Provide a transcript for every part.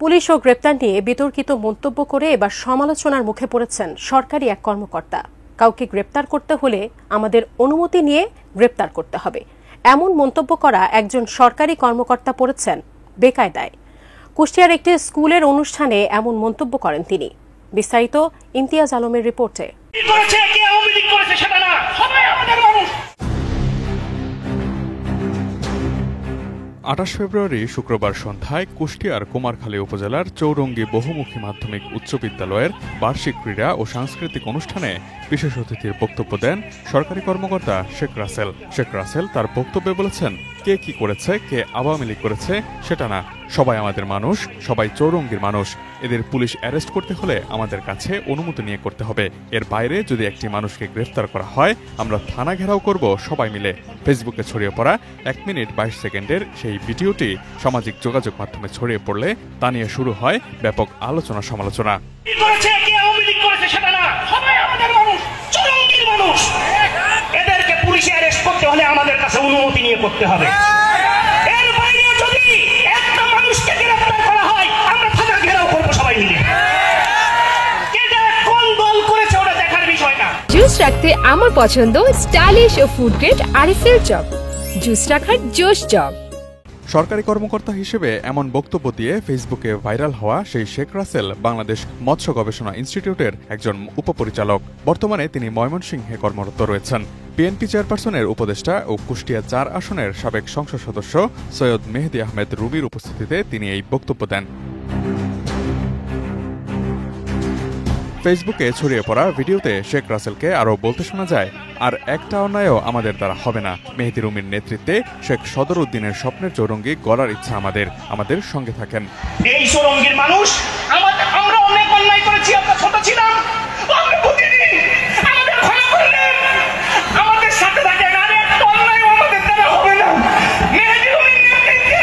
Police ও গ্রেপ্তার নিয়ে বিতর্কিত মন্তব্য করে এবার সমালোচনার মুখে পড়েছেন সরকারি এক কর্মকর্তা। কাউকে গ্রেপ্তার করতে হলে আমাদের অনুমতি নিয়ে গ্রেপ্তার করতে হবে, এমন মন্তব্য করা একজন সরকারি কর্মকর্তা পড়েছেন বেকায়দায়। কুষ্টিয়ার একটি স্কুলের অনুষ্ঠানে এমন মন্তব্য করেন তিনি। বিস্তারিত ইমতিয়াজ আলমের রিপোর্টে। ২৮ ফেব্রুয়ারি শুক্রবার সন্ধ্যায় কুষ্টিয়ার কুমারখালী উপজেলার চৌরঙ্গী বহুমুখী মাধ্যমিক উচ্চ বিদ্যালয়ের বার্ষিক ক্রীড়া ও সাংস্কৃতিক অনুষ্ঠানে বিশেষ অতিথির বক্তব্য দেন সরকারি কর্মকর্তা শেখ রাসেল। শেখ রাসেল তার বক্তব্যে বলেছেন, কে কি করেছে, কে আওয়ামী লীগ করেছে সেটা না, সবাই আমাদের মানুষ, সবাই চৌরঙ্গীর মানুষ। এদের পুলিশ অ্যারেস্ট করতে হলে আমাদের কাছে অনুমতি নিয়ে করতে হবে। এর বাইরে যদি একটি মানুষকে গ্রেফতার করা হয়, আমরা থানা ঘেরাও করব সবাই মিলে। ফেসবুকে ছড়িয়ে পড়া 1 মিনিট 22 সেকেন্ডের সেই ভিডিওটি সামাজিক যোগাযোগ মাধ্যমে ছড়িয়ে পড়লে তা নিয়ে শুরু হয় ব্যাপক আলোচনা সমালোচনা। এদেরকে পুলিশ অ্যারেস্ট করতে হলে আমাদের কাছে অনুমতি নিয়ে করতে হবে। এর বাইরে যদি একটা মানুষকে গ্রেফতার করা হয়, আমরা থানা ঘেরাও করব সবাই মিলে। এটা কোন দল করেছে ওটা দেখার বিষয় না। জুস রাখতে আমার পছন্দ স্টাইলিশ ও ফুড গ্রেড আরএফএল চপ। জুস রাখার জোশ চপ। সরকারি কর্মকর্তা হিসেবে এমন বক্তব্য দিয়ে ফেসবুকে ভাইরাল হওয়া সেই শেখ রাসেল বাংলাদেশ মৎস্য গবেষণা ইনস্টিটিউটের একজন উপপরিচালক। বর্তমানে তিনি ময়মনসিংহে কর্মরত রয়েছেন। বিএনপি চেয়ারপারসনের উপদেষ্টা ও কুষ্টিয়া ৪ আসনের সাবেক সংসদ সদস্য সৈয়দ মেহেদী আহমেদ রুমির উপস্থিতিতে তিনি এই বক্তব্য দেন। ফেসবুকে ছড়িয়ে পড়া ভিডিওতে শেখ রাসেলকে আরও বলতে শোনা যায়, আর একটা অন্যায়ও আমাদের দ্বারা হবে না। মেহেদী রুমির নেতৃত্বে শেখ সদর উদ্দিনের স্বপ্নের চৌরঙ্গি গড়ার ইচ্ছা আমাদের সঙ্গে থাকেন। এই চৌরঙ্গির মানুষ, আমরা অনেক অন্যায় করেছি, আমরা ছোট ছিলাম, আমরা বুঝিনি, আমাদের ক্ষমা করে দেন, আমাদের সাথে থাকেন, আর একটা অন্যায় আমাদের দ্বারা হবে না। মেহেদী রুমির নেতৃত্বে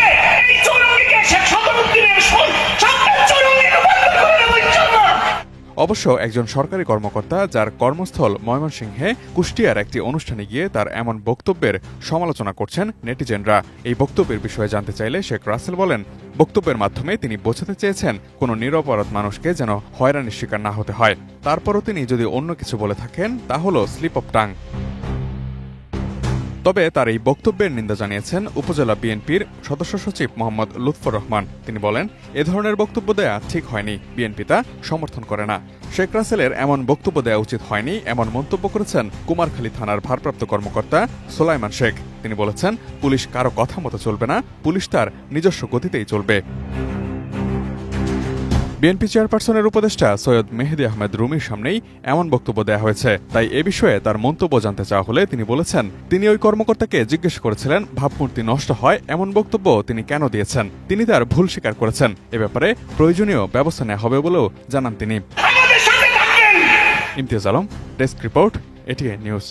এই চৌরঙ্গিকে শেখ সদর উদ্দিনের স্বপ্নের চৌরঙ্গি রূপান্তর করে দেব ইনশাআল্লাহ। অবশ্য একজন সরকারি কর্মকর্তা যার কর্মস্থল ময়মনসিংহে কুষ্টিয়ার একটি অনুষ্ঠানে গিয়ে তার এমন বক্তব্যের সমালোচনা করছেন নেটিজেনরা। এই বক্তব্যের বিষয়ে জানতে চাইলে শেখ রাসেল বলেন, বক্তব্যের মাধ্যমে তিনি বোঝাতে চেয়েছেন কোনো নিরপরাধ মানুষকে যেন হয়রানির শিকার না হতে হয়। তারপরও তিনি যদি অন্য কিছু বলে থাকেন তা হল স্লিপ অফ টাং। তবে তার এই বক্তব্যের নিন্দা জানিয়েছেন উপজেলা বিএনপির সদস্য সচিব মোহাম্মদ লুৎফর রহমান। তিনি বলেন, এ ধরনের বক্তব্য দেয়া ঠিক হয়নি, বিএনপি তা সমর্থন করে না। শেখ রাসেলের এমন বক্তব্য দেওয়া উচিত হয়নি, এমন মন্তব্য করেছেন কুমারখালী থানার ভারপ্রাপ্ত কর্মকর্তা সোলাইমান শেখ। তিনি বলেছেন, পুলিশ কারো কথা মতো চলবে না, পুলিশ তার নিজস্ব গতিতেই চলবে। বিএনপি চেয়ারপারসনের উপদেষ্টা সৈয়দ মেহেদী আহমেদ রুমির সামনেই এমন বক্তব্য দেওয়া হয়েছে। তাই এ বিষয়ে তার মন্তব্য জানতে চাওয়া হলে তিনি বলেছেন, তিনি ওই কর্মকর্তাকে জিজ্ঞেস করেছিলেন ভাবমূর্তি নষ্ট হয় এমন বক্তব্য তিনি কেন দিয়েছেন। তিনি তার ভুল স্বীকার করেছেন। এ ব্যাপারে প্রয়োজনীয় ব্যবস্থা নেওয়া হবে বলেও জানান তিনি। Imtiaz Alam, desk report, ATN news.